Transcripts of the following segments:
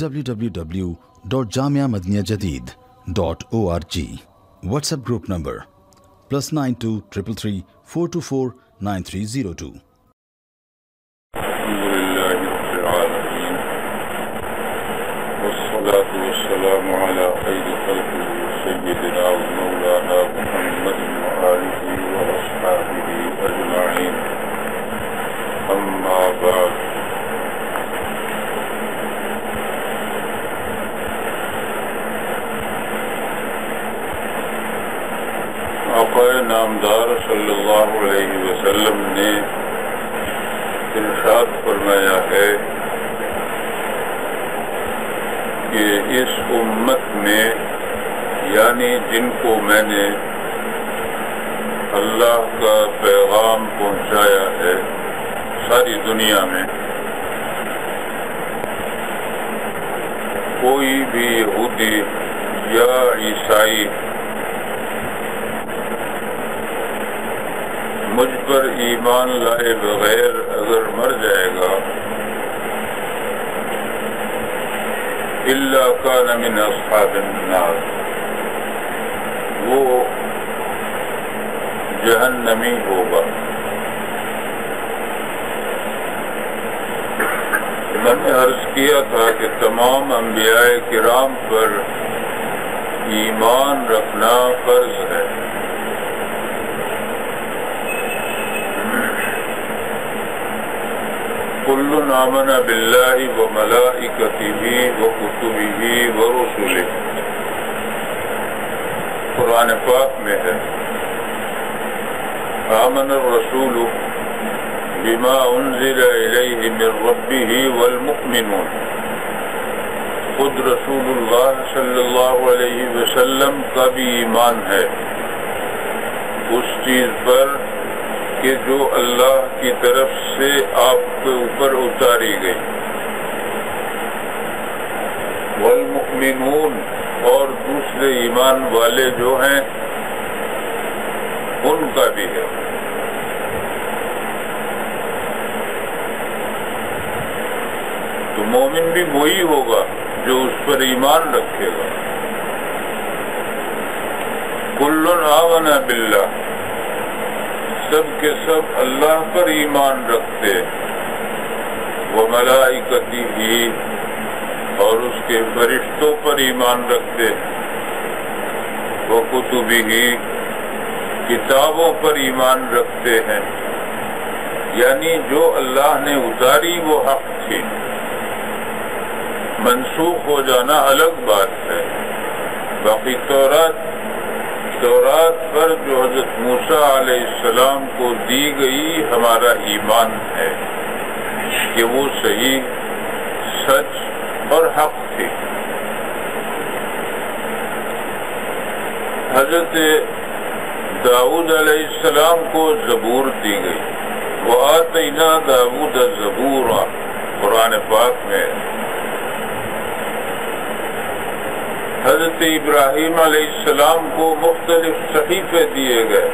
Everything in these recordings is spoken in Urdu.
www.jamiamadiniyajadid.org. WhatsApp group number +92 333 424 9302. والصلاة والسلام على خير خلقه سيدنا ومولانا محمد وآله وأصحابه أجمعين. أما بعد، آقا نامدار صلی اللہ علیہ وسلم نے ارشاد فرمایا ہے کہ اس امت میں، یعنی جن کو میں نے اللہ کا پیغام پہنچایا ہے ساری دنیا میں، کوئی بھی یہودی یا عیسائی مجھ پر ایمان لائے بغیر اگر مر جائے گا، الا کان من اصحاب النار، وہ جہنمی ہوگا۔ میں نے عرض کیا تھا کہ تمام انبیاء کرام پر ایمان رکھنا فرض ہے۔ کل آمن باللہ وملائکتہ وکتبہ ورسلہ، قرآن پاک میں ہے۔ آمن الرسول بما انزل الیہ من ربہ والمؤمنون، خود رسول اللہ صلی اللہ علیہ وسلم کا بھی ایمان ہے اس چیز پر کہ جو اللہ کی طرف سے آپ کے اوپر اتاری گئی، والمؤمنون، اور دوسرے ایمان والے جو ہیں ان کا بھی ہے۔ تو مومن بھی وہی ہوگا جو اس پر ایمان رکھے گا۔ کل آمن باللہ، سب کے سب اللہ پر ایمان رکھتے، وملائکتہ، اور اس کے فرشتوں پر ایمان رکھتے، وکتبہ، کتابوں پر ایمان رکھتے ہیں، یعنی جو اللہ نے اتاری وہ حق تھی، منسوخ ہو جانا الگ بات ہے۔ باقی تورات پر جو حضرت موسیٰ علیہ السلام کو دی گئی ہمارا ایمان ہے کہ وہ صحیح، سچ اور حق تھی۔ حضرت داؤد علیہ السلام کو زبور دی گئی، وَآتَيْنَا دَاوُودَ الزَّبُورَ، قرآن پاک میں۔ حضرت ابراہیم علیہ السلام کو مختلف صحیفے دیے گئے،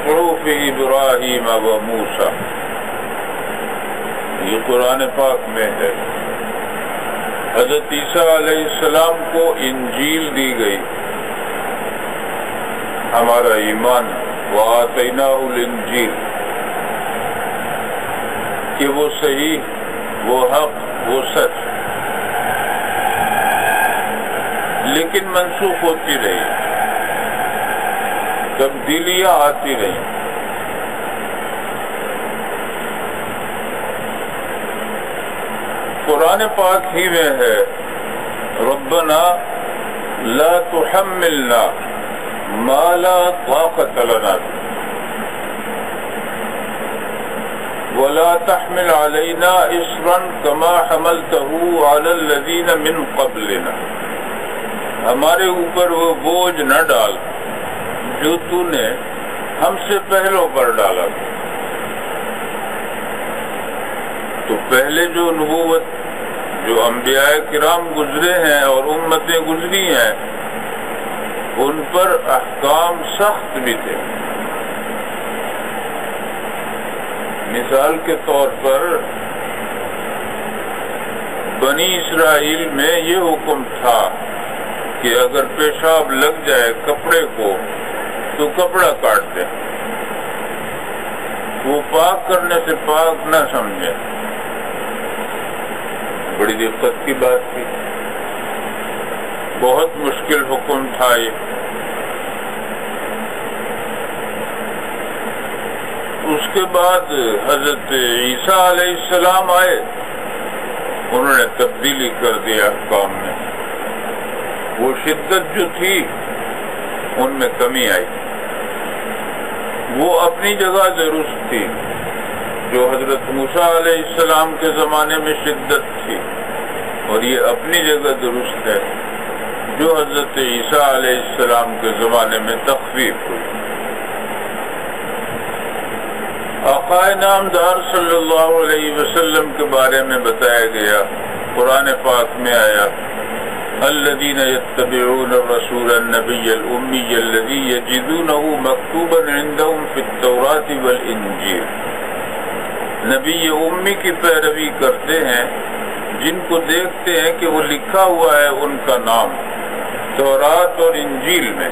حروف ابراہیم و موسیٰ، یہ قرآن پاک میں ہے۔ حضرت عیسیٰ علیہ السلام کو انجیل دی گئی، ہمارا ایمان وَآتَيْنَاهُ الْإِنْجِيلَ، کہ وہ صحیح، وہ حق، وہ سچ، لیکن منسوخ ہوتی رہی، تبدیلیاں آتی رہیں۔ قرآن پاک ہی میں ہے ربنا لا تحملنا ما لا طاقت لنا ولا تحمل علينا إصرا كما حملته على الذين من قبلنا، ہمارے اوپر وہ بوجھ نہ ڈال جو تو نے ہم سے پہلوں پر ڈالا۔ تو پہلے جو نبوت، جو انبیاء کرام گزرے ہیں اور امتیں گزری ہیں، ان پر احکام سخت بھی تھے۔ مثال کے طور پر بنی اسرائیل میں یہ حکم تھا کہ اگر پیشاب لگ جائے کپڑے کو تو کپڑا کاٹ دیں، وہ پاک کرنے سے پاک نہ سمجھے۔ بڑی دقت کی بات تھی، بہت مشکل حکم تھا یہ۔ اس کے بعد حضرت عیسیٰ علیہ السلام آئے، انہوں نے تبدیلی کر دیا احکام میں، وہ شدت جو تھی ان میں کمی آئی۔ وہ اپنی جگہ درست تھی، جو حضرت موسیٰ علیہ السلام کے زمانے میں شدت تھی، اور یہ اپنی جگہ درست ہے جو حضرت عیسیٰ علیہ السلام کے زمانے میں تخفیف ہوئی۔ آقا نامدار صلی اللہ علیہ وسلم کے بارے میں بتایا گیا، قرآن پاک میں آیا الذين يتبعون الرسول النبي الأمي الذي يجدونه مكتوبا عندهم في التوراة والإنجيل۔ نبی امی کی پیروی کرتے ہیں جن کو دیکھتے ہیں کہ وہ لکھا ہوا ہے ان کا نام تورات اور انجیل میں۔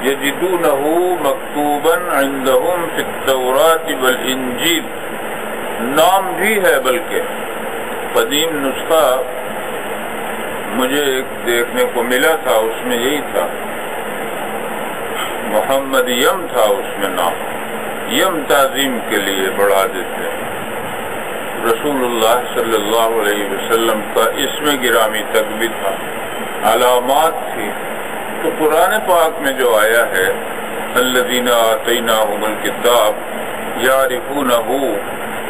یجدونہ مکتوبا عندهم فی التوراة والانجیل، نام بھی ہے، بلکہ قدیم نسخہ مجھے ایک دیکھنے کو ملا تھا، اس میں یہی تھا، محمد یم تھا اس میں نام، یم تعظیم کے لیے بڑھا دیتے ہیں۔ رسول اللہ صلی اللہ علیہ وسلم کا اسم گرامی تک بھی تھا، علامات تھی۔ تو قرآن پاک میں جو آیا ہے الذین آتیناہم الکتاب یعرفونہ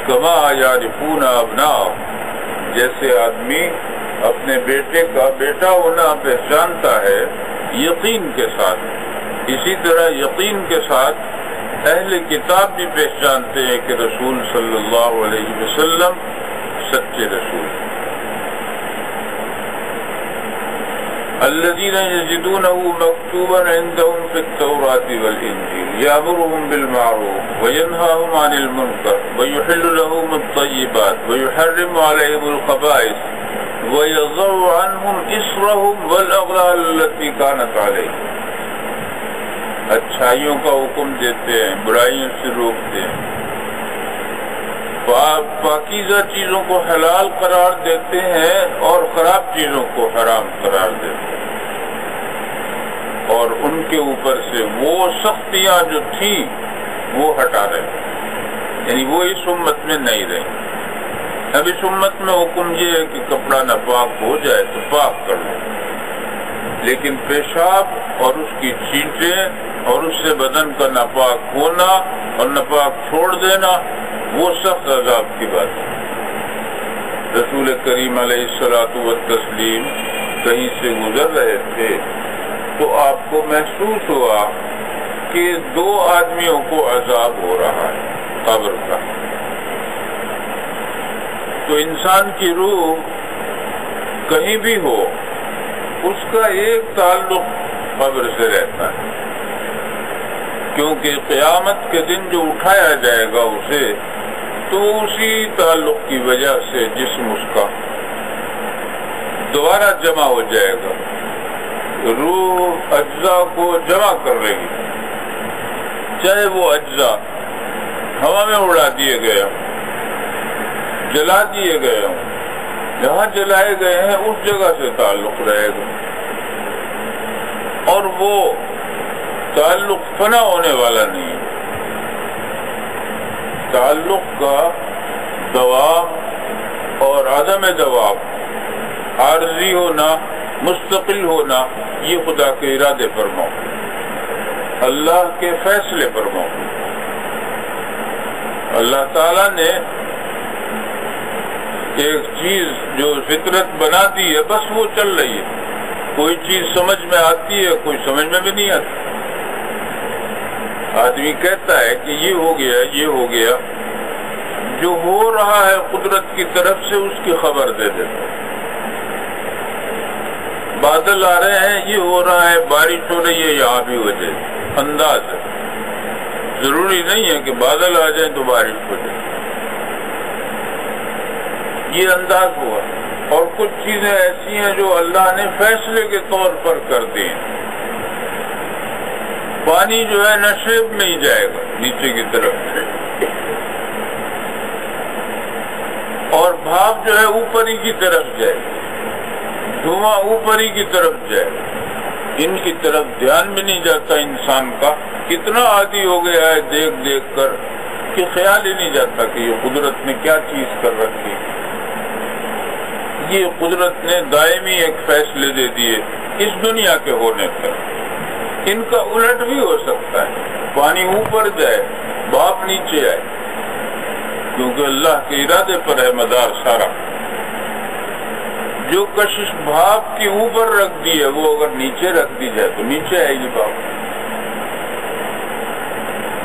کما یعرفون ابناءہم، جیسے آدمی اپنے بیٹے کا بیٹا ہونا پہچانتا ہے یقین کے ساتھ، اسی طرح یقین کے ساتھ اہل کتاب بھی پہچانتے ہیں کہ رسول صلی اللہ علیہ وسلم سچے رسول۔ الذین یجدونہ مکتوبا عندهم فی التوراة والانجیل یامرهم بالمعروف وینہاہم عن المنکر ویحل لهم الطیبات ویحرم علیہم الخبائث وَيَضَعُ عَنْهُمْ إِصْرَهُمْ وَالْأَغْلَالَ الَّتِي كَانَتْ عَلَيْهِمْ، اچھائیوں کا حکم دیتے ہیں، برائیوں سے روکتے ہیں، پاکیزہ چیزوں کو حلال قرار دیتے ہیں اور خراب چیزوں کو حرام قرار دیتے ہیں، اور ان کے اوپر سے وہ سختیاں جو تھیں وہ ہٹا رہے ہیں، یعنی وہ اس امت میں نہیں رہے۔ اب اس امت میں حکم یہ ہے کہ کپڑا ناپاک ہو جائے تو پاک کر لو، لیکن پیشاب اور اس کی چھینٹیں اور اس سے بدن کا ناپاک ہونا اور ناپاک چھوڑ دینا وہ سخت عذاب کی بات ہے۔ رسول کریم علیہ الصلاۃ والتسلیم کہیں سے گزر رہے تھے تو آپ کو محسوس ہوا کہ دو آدمیوں کو عذاب ہو رہا ہے قبر کا۔ تو انسان کی روح کہیں بھی ہو اس کا ایک تعلق قبر سے رہتا ہے، کیونکہ قیامت کے دن جو اٹھایا جائے گا اسے تو اسی تعلق کی وجہ سے جسم اس کا دوبارہ جمع ہو جائے گا، روح اجزاء کو جمع کر لے گی، چاہے وہ اجزاء ہوا میں اڑا دیے گئے ہوں، جلا دیے گئے ہوں، جہاں جلائے گئے ہیں اس جگہ سے تعلق رہے گا، اور وہ تعلق فنا ہونے والا نہیں ہے۔ تعلق کا دوام اور عدم دوام، عارضی ہونا مستقل ہونا، یہ خدا کے ارادے پر موقع، اللہ کے فیصلے پر موقع۔ اللہ تعالیٰ نے ایک چیز جو فطرت بنا دی ہے بس وہ چل رہی ہے، کوئی چیز سمجھ میں آتی ہے کوئی سمجھ میں بھی نہیں آتی۔ آدمی کہتا ہے کہ یہ ہو گیا یہ ہو گیا، جو ہو رہا ہے قدرت کی طرف سے اس کی خبر دے دیتا۔ بادل آ رہے ہیں، یہ ہو رہا ہے، بارش ہو رہی ہے، یہاں بھی ہو جائے، انداز ہے، ضروری نہیں ہے کہ بادل آ جائیں تو بارش ہو جائے، یہ انداز ہوا، کچھ چیزیں ایسی ہیں جو اللہ نے فیصلے کے طور پر کر دی ہیں۔ پانی جو ہے نشیب میں ہی جائے گا نیچے کی طرف، اور بھاپ جو ہے اوپر ہی کی طرف جائے گا، دھواں اوپر ہی کی طرف جائے گا۔ ان کی طرف دھیان بھی نہیں جاتا انسان کا، کتنا عادی ہو گیا ہے دیکھ دیکھ کر کہ خیال ہی نہیں جاتا کہ یہ قدرت نے کیا چیز کر رکھی۔ یہ قدرت نے دائمی ایک فیصلے دے دیے اس دنیا کے ہونے پر۔ ان کا الٹ بھی ہو سکتا ہے، پانی اوپر جائے بھاپ نیچے آئے، کیونکہ اللہ کے ارادے پر ہے مدار سارا۔ جو کشش بھاپ کی اوپر رکھ دی ہے وہ اگر نیچے رکھ دی جائے تو نیچے آئے گی بھاپ۔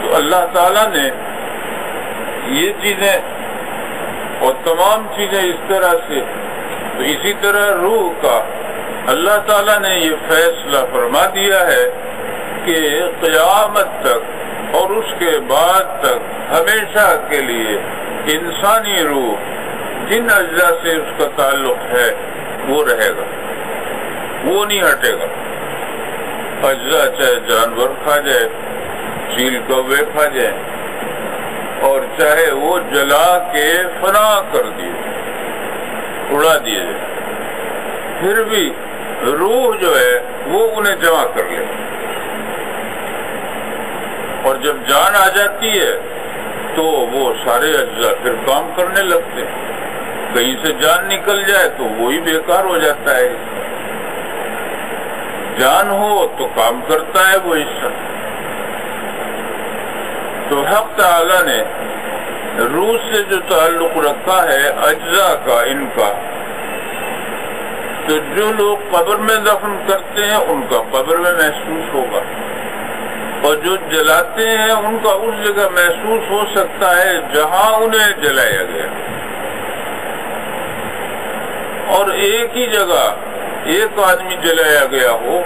تو اللہ تعالیٰ نے یہ چیزیں اور تمام چیزیں اس طرح سے، تو اسی طرح روح کا اللہ تعالیٰ نے یہ فیصلہ فرما دیا ہے کہ قیامت تک اور اس کے بعد تک ہمیشہ کے لیے انسانی روح جن اجزاء سے اس کا تعلق ہے وہ رہے گا، وہ نہیں ہٹے گا۔ اجزاء چاہے جانور کھا جائے، چیل کوے کھا جائے، اور چاہے وہ جلا کے فنا کر دیے، اڑا دیے جائے، پھر بھی روح جو ہے وہ انہیں جمع کر لے، اور جب جان آ جاتی ہے تو وہ سارے اجزاء پھر کام کرنے لگتے ہیں۔ کہیں سے جان نکل جائے تو وہی بیکار ہو جاتا ہے، جان ہو تو کام کرتا ہے وہ حصہ۔ تو حق تعالی نے روح سے جو تعلق رکھا ہے اجزاء کا، ان کا، تو جو لوگ قبر میں دفن کرتے ہیں ان کا قبر میں محسوس ہوگا، اور جو جلاتے ہیں ان کا اس جگہ محسوس ہو سکتا ہے جہاں انہیں جلایا گیا۔ اور ایک ہی جگہ ایک آدمی جلایا گیا ہو،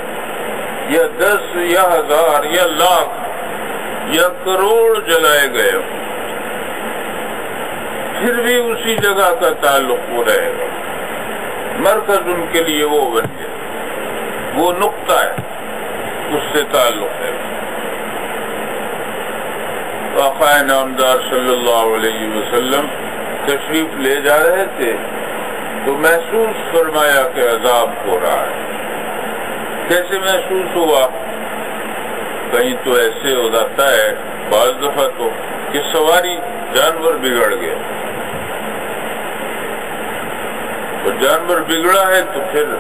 یا 10 یا 1000 یا لاکھ یا کروڑ جلائے گئے ہو، پھر بھی اسی جگہ کا تعلق وہ رہے گا۔ مرکز ان کے لیے وہ بن گیا، وہ نقطہ ہے، اس سے تعلق ہے۔ آقا نامدار صلی اللہ علیہ وسلم تشریف لے جا رہے تھے تو محسوس فرمایا کہ عذاب ہو رہا ہے۔ کیسے محسوس ہوا؟ کہیں تو ایسے ہو جاتا ہے بعض دفعہ تو کہ سواری جانور بگڑ گیا، تو جانور بگڑا ہے تو پھر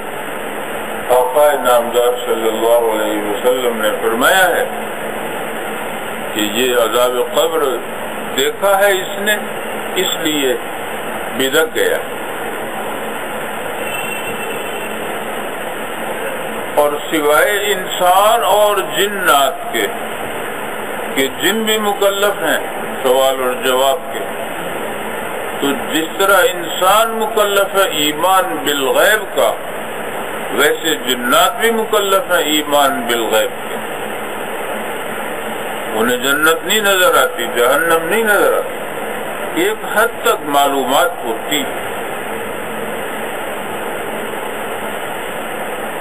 آقا نامدار صلی اللہ علیہ وسلم نے فرمایا ہے کہ یہ عذاب قبر دیکھا ہے اس نے، اس لیے بدک گیا۔ اور سوائے انسان اور جنات کے، کہ جن بھی مکلف ہیں سوال اور جواب کے، تو جس طرح انسان مکلف ہے ایمان بالغیب کا، ویسے جنات بھی مکلف ہیں ایمان بالغیب کے۔ انہیں جنت نہیں نظر آتی، جہنم نہیں نظر آتی، ایک حد تک معلومات ہوتی،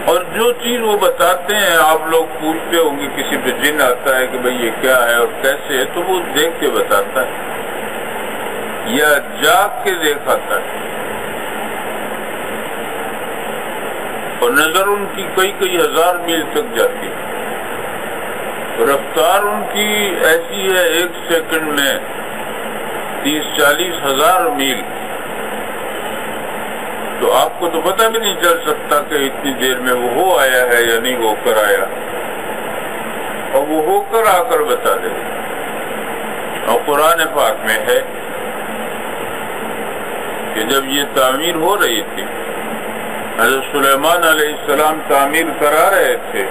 اور جو چیز وہ بتاتے ہیں آپ لوگ پوچھتے ہوں گے کسی پہ جن آتا ہے کہ بھئی یہ کیا ہے اور کیسے ہے، تو وہ دیکھ کے بتاتا ہے یا جاگ کے دیکھاتا ہے، اور نظر ان کی کئی ہزار میل تک جاتی ہے، رفتار ان کی ایسی ہے 1 سیکنڈ میں 30-40 ہزار میل۔ تو آپ کو تو پتہ بھی نہیں چل سکتا کہ اتنی دیر میں وہ ہو آیا ہے یا نہیں ہو کر آیا، اور وہ ہو کر آ کر بتا دے۔ اور قرآن پاک میں ہے کہ جب یہ تعمیر ہو رہی تھی، حضرت سلیمان علیہ السلام تعمیر کرا رہے تھے،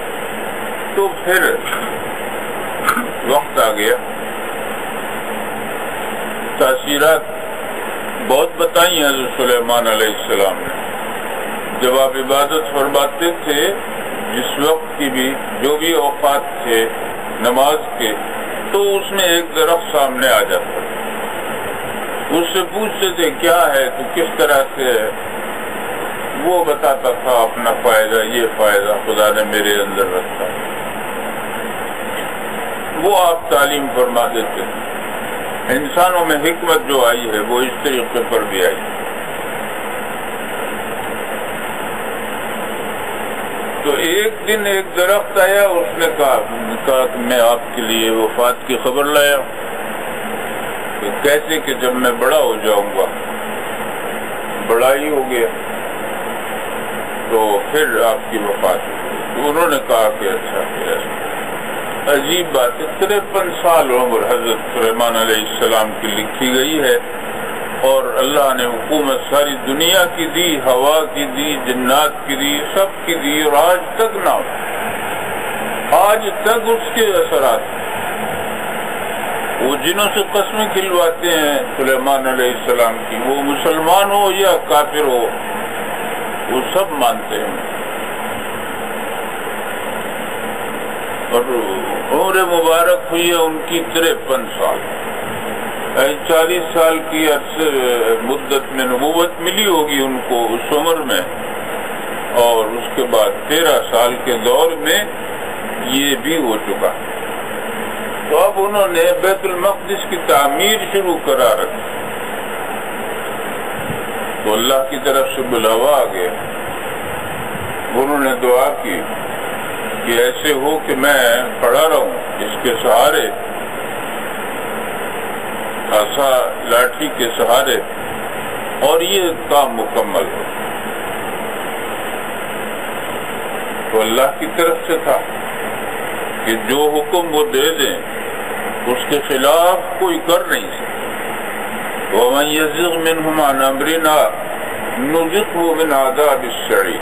تو پھر وقت آ گیا، تاثیرات بہت بتائی ہیں حضرت سلیمان علیہ السلام نے۔ جب آپ عبادت فرماتے تھے، جس وقت کی بھی جو بھی اوقات تھے نماز کے، تو اس میں ایک درخت سامنے آ جاتا، اس سے پوچھتے تھے کیا ہے، تو کس طرح سے ہے، وہ بتاتا تھا اپنا فائدہ، یہ فائدہ خدا نے میرے اندر رکھا، وہ آپ تعلیم فرما دیتے تھے۔ انسانوں میں حکمت جو آئی ہے وہ اس طریقے پر بھی آئی۔ تو ایک دن ایک درخت آیا، اس نے کہا کہ میں آپ کے لیے وفات کی خبر لایا، کہ کیسے کہ جب میں بڑا ہو جاؤں گا، بڑا ہی ہو گیا تو پھر آپ کی وفات ہوگی۔ تو انہوں نے کہا کہ اچھا کہ عجیب بات ہے، 53 سال عمر حضرت سلیمان علیہ السلام کی لکھی گئی ہے، اور اللہ نے حکومت ساری دنیا کی دی، ہوا کی دی، جنات کی دی، سب کی دی، اور آج تک نہ، آج تک اس کے اثرات۔ وہ جنہوں سے قسمیں کھلواتے ہیں سلیمان علیہ السلام کی، وہ مسلمان ہو یا کافر ہو، وہ سب مانتے ہیں۔ اور عمر مبارک ہوئی ہے ان کی 53 سال، 40 سال کی عرصے مدت میں نبوت ملی ہوگی ان کو اس عمر میں، اور اس کے بعد 13 سال کے دور میں یہ بھی ہو چکا۔ تو اب انہوں نے بیت المقدس کی تعمیر شروع کرا رکھی، تو اللہ کی طرف سے بلاوا آ گیا۔ انہوں نے دعا کی کہ ایسے ہو کہ میں کھڑا رہوں اس کے سہارے، عصا لاٹھی کے سہارے، اور یہ کام مکمل ہو۔ تو اللہ کی طرف سے تھا کہ جو حکم وہ دے دیں اس کے خلاف کوئی کر نہیں سکتا۔ وَمَن يَزِغْ مِنْهُمْ عَنْ أَمْرِنَا نُذِقْهُ مِنْ عَذَابِ السَّعِيرِ۔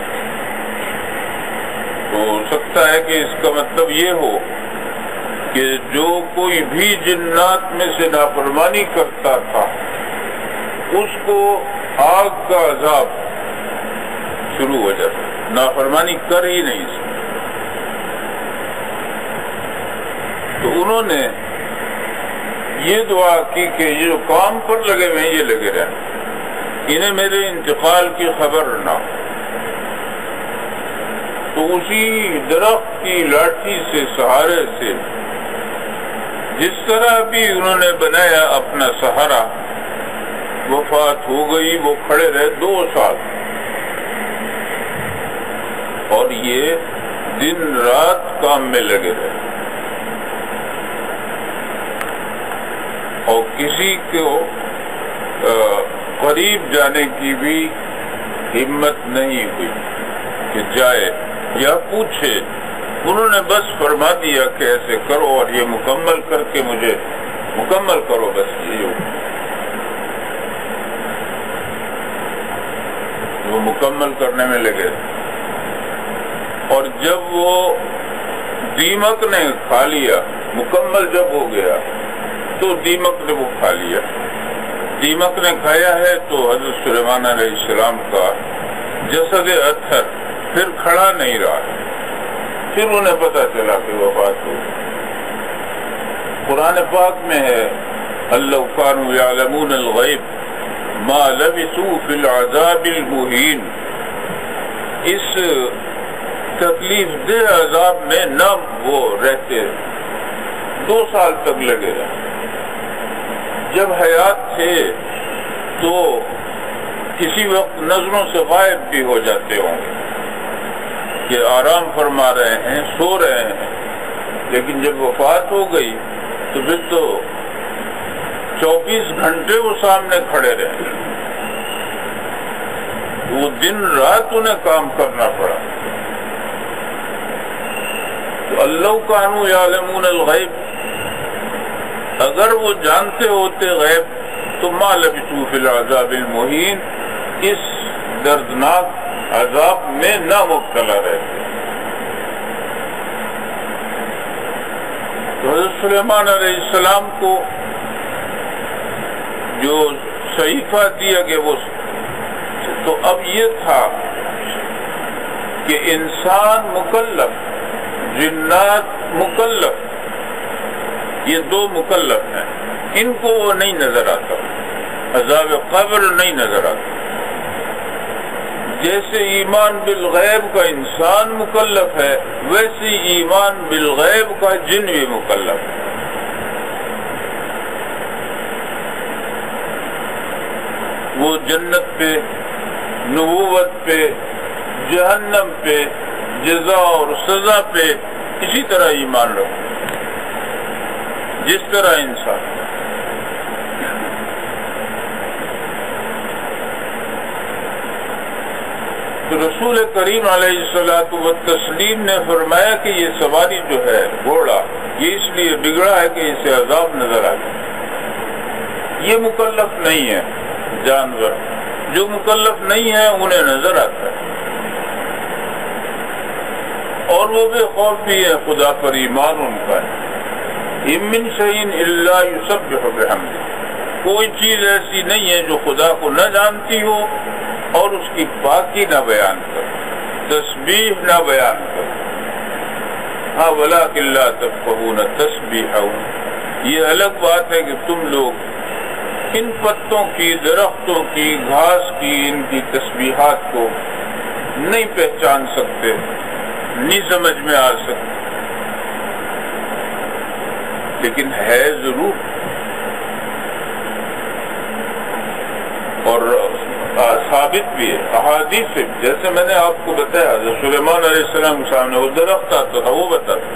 تو ہو سکتا ہے کہ اس کا مطلب یہ ہو کہ جو کوئی بھی جنات میں سے نافرمانی کرتا تھا اس کو آگ کا عذاب شروع ہو جاتا، نافرمانی کر ہی نہیں سکتا۔ تو انہوں نے یہ دعا کی کہ یہ جو کام پر لگے ہوئے ہیں یہ لگے رہیں، انہیں میرے انتقال کی خبر نہ ہو۔ تو اسی درخت کی لاٹھی سے، سہارے سے، جس طرح بھی انہوں نے بنایا اپنا سہارا، وفات ہو گئی۔ وہ کھڑے رہے 2 سال، اور یہ دن رات کام میں لگے رہے، اور کسی کو قریب جانے کی بھی ہمت نہیں ہوئی کہ جائے یا پوچھے۔ انہوں نے بس فرما دیا کہ ایسے کرو، اور یہ مکمل کر کے مجھے مکمل کرو، بس یہ وہ مکمل کرنے میں لگے۔ اور جب وہ دیمک نے کھا لیا، مکمل جب ہو گیا تو دیمک نے وہ کھا لیا۔ دیمک نے کھایا ہے تو حضرت سلیمان علیہ السلام کا جسد اطہر پھر کھڑا نہیں رہا، پھر انہیں پتا چلا کہ وفات ہو۔ قرآن پاک میں ہے لَوْ كَانُوا يَعْلَمُونَ الْغَيْبَ مَا لَبِثُوا فِي الْعَذَابِ الْمُهِينِ۔ اس تکلیف دہ عذاب میں نہ وہ رہتے، 2 سال تک لگے رہے۔ جب حیات تھے تو کسی وقت نظروں سے غائب بھی ہو جاتے ہوں گے کہ آرام فرما رہے ہیں، سو رہے ہیں، لیکن جب وفات ہو گئی تو پھر تو 24 گھنٹے وہ سامنے کھڑے رہے، وہ دن رات انہیں کام کرنا پڑا۔ تو لَوْ كَانُوا يَعْلَمُونَ الْغَيْبَ، اگر وہ جانتے ہوتے غیب تو مَا لَبِثُوا فِي الْعَذَابِ الْمُهِينِ، اس دردناک عذاب میں نہ مبتلا رہتے۔ تو حضرت سلیمان علیہ السلام کو جو صحیفہ دیا کہ وہ، تو اب یہ تھا کہ انسان مکلف، جنات مکلف، یہ 2 مکلف ہیں، ان کو وہ نہیں نظر آتا، عذاب قبر نہیں نظر آتا۔ جیسے ایمان بالغیب کا انسان مکلف ہے ویسے ایمان بالغیب کا جن بھی مکلف ہے۔ وہ جنت پہ، نبوت پہ، جہنم پہ، جزا اور سزا پہ اسی طرح ایمان رکھو جس طرح انسان۔ تو رسول کریم علیہ الصلوۃ والتسلیم نے فرمایا کہ یہ سواری جو ہے گھوڑا یہ اس لیے بگڑا ہے کہ اسے عذاب نظر آتا ہے۔ یہ مکلف نہیں ہے، جانور جو مکلف نہیں ہے انہیں نظر آتا ہے، اور وہ بے خوف بھی ہے، خدا پر ایمان ان کا ہے۔ من شیء الا یسبح بحمدہ، کوئی چیز ایسی نہیں ہے جو خدا کو نہ جانتی ہو اور اس کی پاکی نہ بیان کر، تسبیح نہ بیان کر۔ ہاں ولکن لا تفقهون تسبیحهم، یہ الگ بات ہے کہ تم لوگ ان پتوں کی، درختوں کی، گھاس کی، ان کی تسبیحات کو نہیں پہچان سکتے، نہیں سمجھ میں آ سکتے، لیکن ہے ضرور۔ اور ثابت بھی ہے احادیث سے، جیسے میں نے آپ کو بتایا حضرت سلیمان علیہ السلام کے سامنے وہ درخت آتا تھا، وہ بتاتا،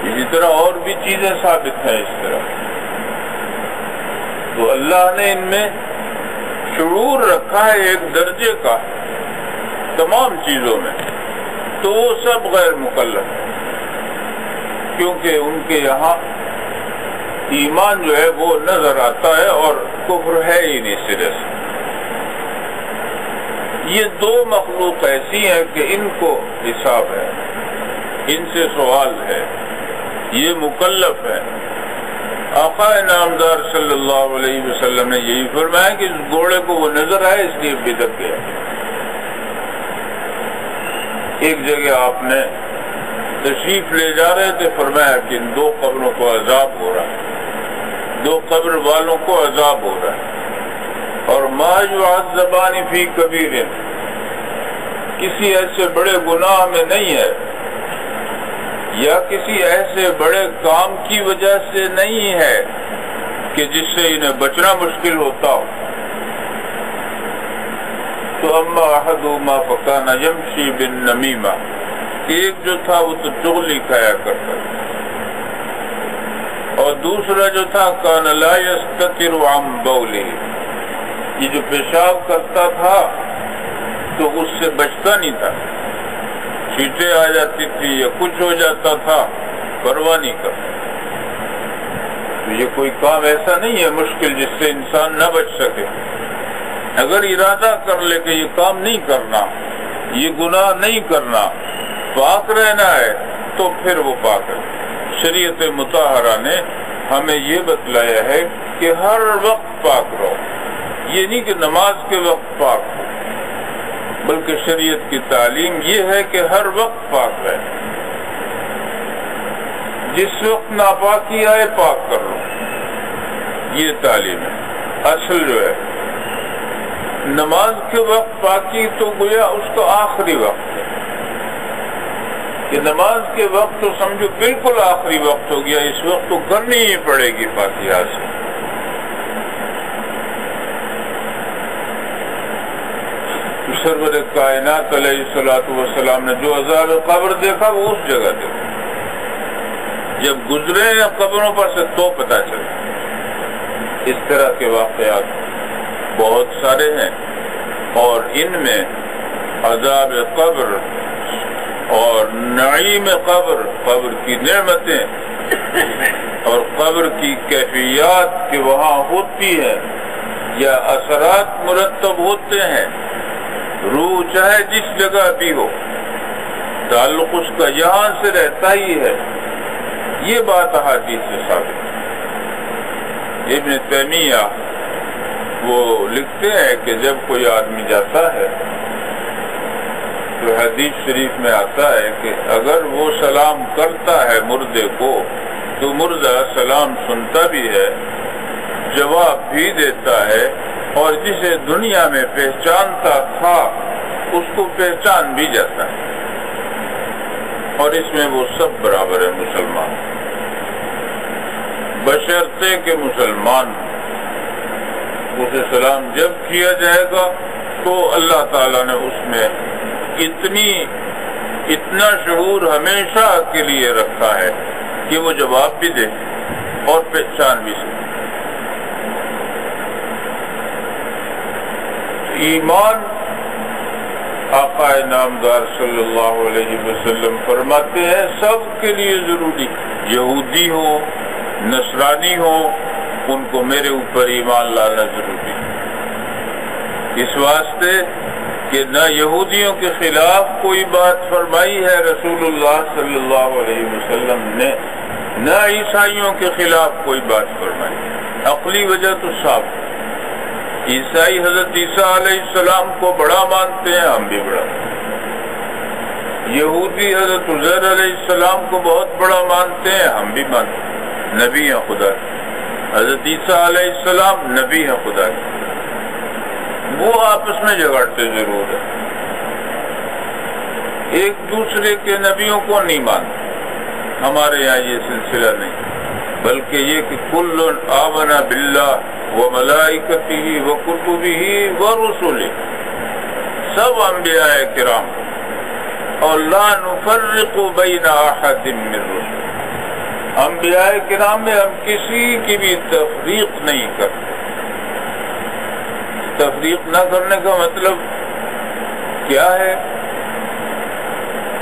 اسی طرح اور بھی چیزیں ثابت ہیں اس طرح۔ تو اللہ نے ان میں شعور رکھا ہے ایک درجے کا تمام چیزوں میں، تو وہ سب غیر مکلف ہیں، کیونکہ ان کے یہاں ایمان جو ہے وہ نظر آتا ہے اور کفر ہے ہی نہیں سرے سے۔ یہ دو مخلوق ایسی ہیں کہ ان کو حساب ہے، ان سے سوال ہے، یہ مکلف ہے۔ آقا نامدار صلی اللہ علیہ وسلم نے یہی فرمایا کہ اس گھوڑے کو وہ نظر آئے اس لیے بدک گیا۔ ایک جگہ آپ نے تشریف لے جا رہے تھے، فرمایا کہ ان دو قبروں کو عذاب ہو رہا ہے، دو قبر والوں کو عذاب ہو رہا ہے، اور ما یعذبان فی کبیر، کسی ایسے بڑے گناہ میں نہیں ہے یا کسی ایسے بڑے کام کی وجہ سے نہیں ہے کہ جس سے انہیں بچنا مشکل ہوتا ہو۔ تو اما احدہما فکان یمشی بالنمیمہ، ایک جو تھا وہ تو چغلی کھایا کرتا تھا، اور دوسرا جو تھا کان لا یستتر عن بولہ، یہ جو پیشاب کرتا تھا تو اس سے بچتا نہیں تھا، چھینٹیں آ جاتی تھی یا کچھ ہو جاتا تھا، پرواہ نہیں کرتا۔ تو یہ کوئی کام ایسا نہیں ہے مشکل جس سے انسان نہ بچ سکے۔ اگر ارادہ کر لے کہ یہ کام نہیں کرنا، یہ گناہ نہیں کرنا، پاک رہنا ہے، تو پھر وہ پاک ہے۔ شریعت مطہرہ نے ہمیں یہ بتلایا ہے کہ ہر وقت پاک رہو، یہ نہیں کہ نماز کے وقت پاک ہو، بلکہ شریعت کی تعلیم یہ ہے کہ ہر وقت پاک رہے، جس وقت ناپاکی آئے پاک کر لو، یہ تعلیم ہے۔ اصل جو ہے نماز کے وقت پاکی تو گویا اس کا آخری وقت ہے، کہ نماز کے وقت تو سمجھو بالکل آخری وقت ہو گیا، اس وقت تو کرنی ہی پڑے گی پاکی حاصل۔ سرور کائنات علیہ الصلوۃ والسلام نے جو عذاب قبر دیکھا وہ اس جگہ دیکھا، جب گزرے ہیں قبروں پر سے تو پتہ چلا۔ اس طرح کے واقعات بہت سارے ہیں، اور ان میں عذاب قبر اور نعیم قبر، قبر کی نعمتیں اور قبر کی کیفیات کہ وہاں ہوتی ہے یا اثرات مرتب ہوتے ہیں، روح چاہے جس جگہ بھی ہو تعلق اس کا یہاں سے رہتا ہی ہے، یہ بات احادیث سے ثابت ہے۔ ابن تیمیہ وہ لکھتے ہیں کہ جب کوئی آدمی جاتا ہے تو حدیث شریف میں آتا ہے کہ اگر وہ سلام کرتا ہے مردے کو تو مردہ سلام سنتا بھی ہے، جواب بھی دیتا ہے، اور جسے دنیا میں پہچانتا تھا اس کو پہچان بھی جاتا ہے، اور اس میں وہ سب برابر ہے مسلمان، بشرطے کہ مسلمان اسے سلام جب کیا جائے گا تو اللہ تعالیٰ نے اس میں اتنا شعور ہمیشہ کے لیے رکھا ہے کہ وہ جواب بھی دے اور پہچان بھی سکے۔ ایمان آقا نامدار صلی اللہ علیہ وسلم فرماتے ہیں سب کے لیے ضروری، یہودی ہو نصرانی ہو، ان کو میرے اوپر ایمان لانا ضروری ہے، اس واسطے کہ نہ یہودیوں کے خلاف کوئی بات فرمائی ہے رسول اللہ صلی اللہ علیہ وسلم نے، نہ عیسائیوں کے خلاف کوئی بات فرمائی۔ عقلی وجہ تو صاف، عیسائی حضرت عیسیٰ علیہ السلام کو بڑا مانتے ہیں، ہم بھی بڑا، یہودی حضرت عزیر علیہ السلام کو بہت بڑا مانتے ہیں، ہم بھی مانتے ہیں، نبی ہیں خدا کے، حضرت عیسیٰ علیہ السلام نبی ہیں خدا کے، وہ آپس میں جھگڑتے ضرور ہیں، ایک دوسرے کے نبیوں کو نہیں مانتے، ہمارے یہاں یہ سلسلہ نہیں، بلکہ یہ کہ کل آمن باللہ وملائکتہ وکتبہ ورسلہ، سب انبیاء کرام، اور لا نفرق بین احد من رسل، انبیاء کرام میں ہم کسی کی بھی تفریق نہیں کرتے۔ تفریق نہ کرنے کا مطلب کیا ہے؟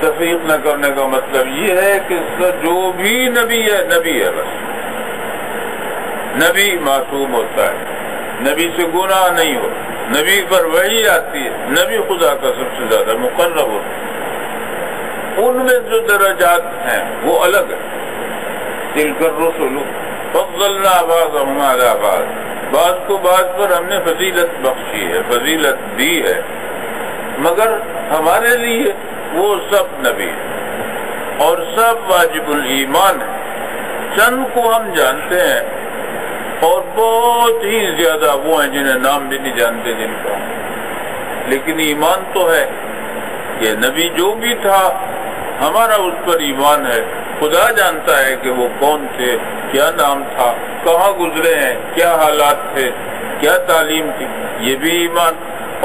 تفریق نہ کرنے کا مطلب یہ ہے کہ جو بھی نبی ہے نبی ہے، بس نبی معصوم ہوتا ہے، نبی سے گناہ نہیں ہو، نبی پر وحی آتی ہے، نبی خدا کا سب سے زیادہ مقرب ہوتا ہے، ان میں جو درجات ہیں وہ الگ ہے، تلک الرسل فضلنا بعضهم علی بعض، بعض کو بعض پر ہم نے فضیلت بخشی ہے، فضیلت دی ہے، مگر ہمارے لیے وہ سب نبی ہے اور سب واجب الایمان ہے۔ چند کو ہم جانتے ہیں اور بہت ہی زیادہ وہ ہیں جنہیں نام بھی نہیں جانتے جن کا، لیکن ایمان تو ہے کہ نبی جو بھی تھا ہمارا اس پر ایمان ہے، خدا جانتا ہے کہ وہ کون تھے، کیا نام تھا، کہاں گزرے ہیں، کیا حالات تھے، کیا تعلیم تھی، یہ بھی ایمان،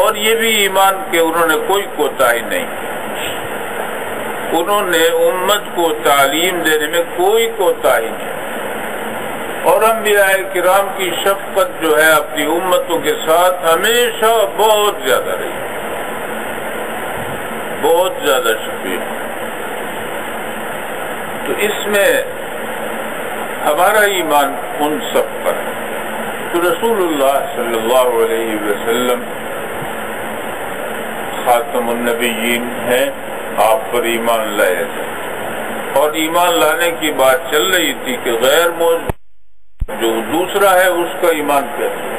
اور یہ بھی ایمان کہ انہوں نے کوئی کوتاہی نہیں، انہوں نے امت کو تعلیم دینے میں کوئی کوتاہی نہیں، اور انبیاء کرام کی شفقت جو ہے اپنی امتوں کے ساتھ ہمیشہ بہت زیادہ رہی، بہت زیادہ شفیق۔ تو اس میں ہمارا ایمان ان سب پر ہے۔ تو رسول اللہ صلی اللہ علیہ وسلم خاتم النبیین ہیں، آپ پر ایمان لائے تھے، اور ایمان لانے کی بات چل رہی تھی کہ غیر موجود جو دوسرا ہے اس کا ایمان کیسے؟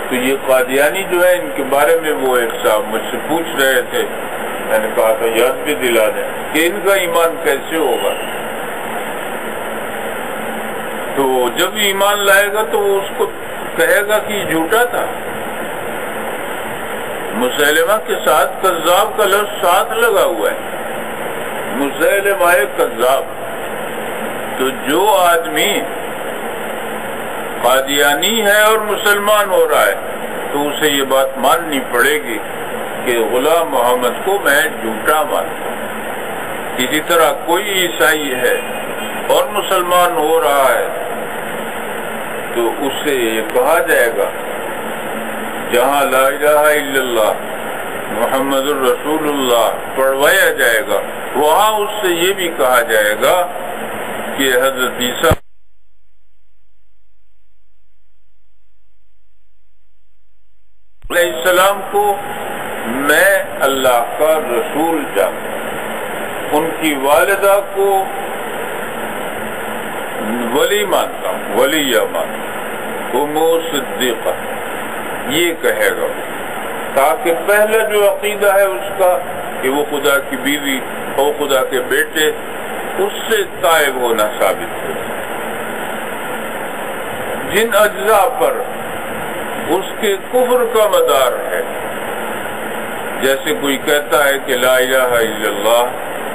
تو یہ قادیانی جو ہے ان کے بارے میں وہ ایک صاحب مجھ سے پوچھ رہے تھے، میں نے کہا تھا یاد بھی دلا دیں کہ ان کا ایمان کیسے ہوگا۔ تو جب ایمان لائے گا تو وہ اس کو کہے گا کہ یہ جھوٹا تھا، مسیلمہ کے ساتھ کذاب کا لفظ ساتھ لگا ہوا ہے، مسیلمہ کذاب۔ تو جو آدمی قادیانی ہے اور مسلمان ہو رہا ہے تو اسے یہ بات ماننی پڑے گی کہ غلام محمد کو میں جھوٹا مانتا ہوں۔ اسی طرح کوئی عیسائی ہے اور مسلمان ہو رہا ہے تو اس سے یہ کہا جائے گا، جہاں لا الہ الا اللہ محمد الرسول اللہ پڑھوایا جائے گا وہاں اس سے یہ بھی کہا جائے گا کہ حضرت عیسیٰ علیہ السلام کو میں اللہ کا رسول جانتا ہوں، ان کی والدہ کو ولی مانتا ہوں، ولیہ مانتا ہوں، ام صدیقہ، یہ کہے گا، تاکہ پہلا جو عقیدہ ہے اس کا کہ وہ خدا کی بیوی اور خدا کے بیٹے، اس سے تائب ہونا ثابت ہو۔ جن اجزاء پر اس کے کفر کا مدار ہے. جیسے کوئی کہتا ہے کہ لا الہ الا اللہ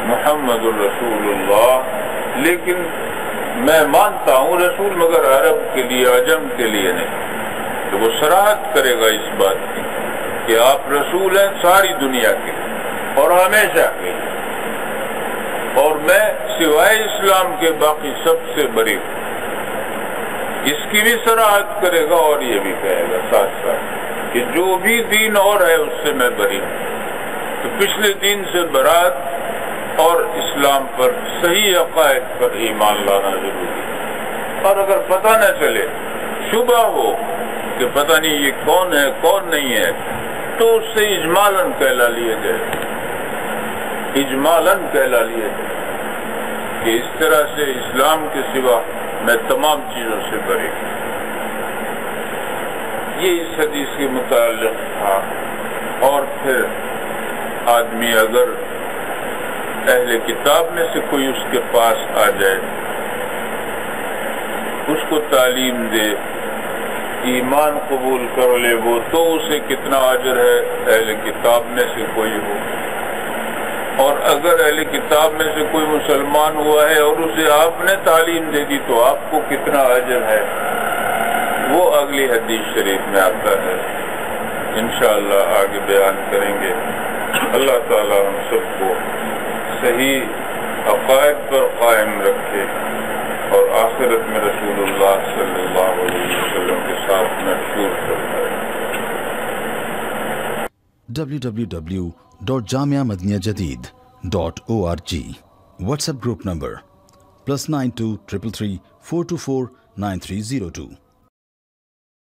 محمد الرسول اللہ، لیکن میں مانتا ہوں رسول مگر عرب کے لیے عجم کے لیے نہیں، تو وہ صراحت کرے گا اس بات کی کہ آپ رسول ہیں ساری دنیا کے اور ہمیشہ کے، اور میں سوائے اسلام کے باقی سب سے بری ہوں. اس کی بھی صراحت کرے گا اور یہ بھی کہے گا ساتھ ساتھ کہ جو بھی دین اور ہے اس سے میں بری ہوں. تو پچھلے دین سے برات اور اسلام پر صحیح عقائد پر ایمان لانا ضروری ہے. اور اگر پتہ نہ چلے، شبہ ہو کہ پتہ نہیں یہ کون ہے کون نہیں ہے، تو اس سے اجمالاً کہلا لیا جائے، اجمالاً کہلا لیا جائے کہ اس طرح سے اسلام کے سوا میں تمام چیزوں سے بری ہوں. یہ اس حدیث کے متعلق تھا. اور پھر آدمی اگر اہل کتاب میں سے کوئی اس کے پاس آ جائے، اس کو تعلیم دے، ایمان قبول کر لے وہ، تو اسے کتنا اجر ہے اہل کتاب میں سے کوئی ہو. اور اگر اہل کتاب میں سے کوئی مسلمان ہوا ہے اور اسے آپ نے تعلیم دے دی تو آپ کو کتنا اجر ہے، وہ اگلی حدیث شریف میں آتا ہے. انشاءاللہ آگے بیان کریں گے. اللہ تعالی ہم سب کو صحیح عقائد پر قائم رکھے اور آخرت میں رسول اللہ صلی اللہ علیہ وسلم کے ساتھ مشہور فرمائے. www.jamiamadiniyajadid.org WhatsApp group number +92 333 424 9302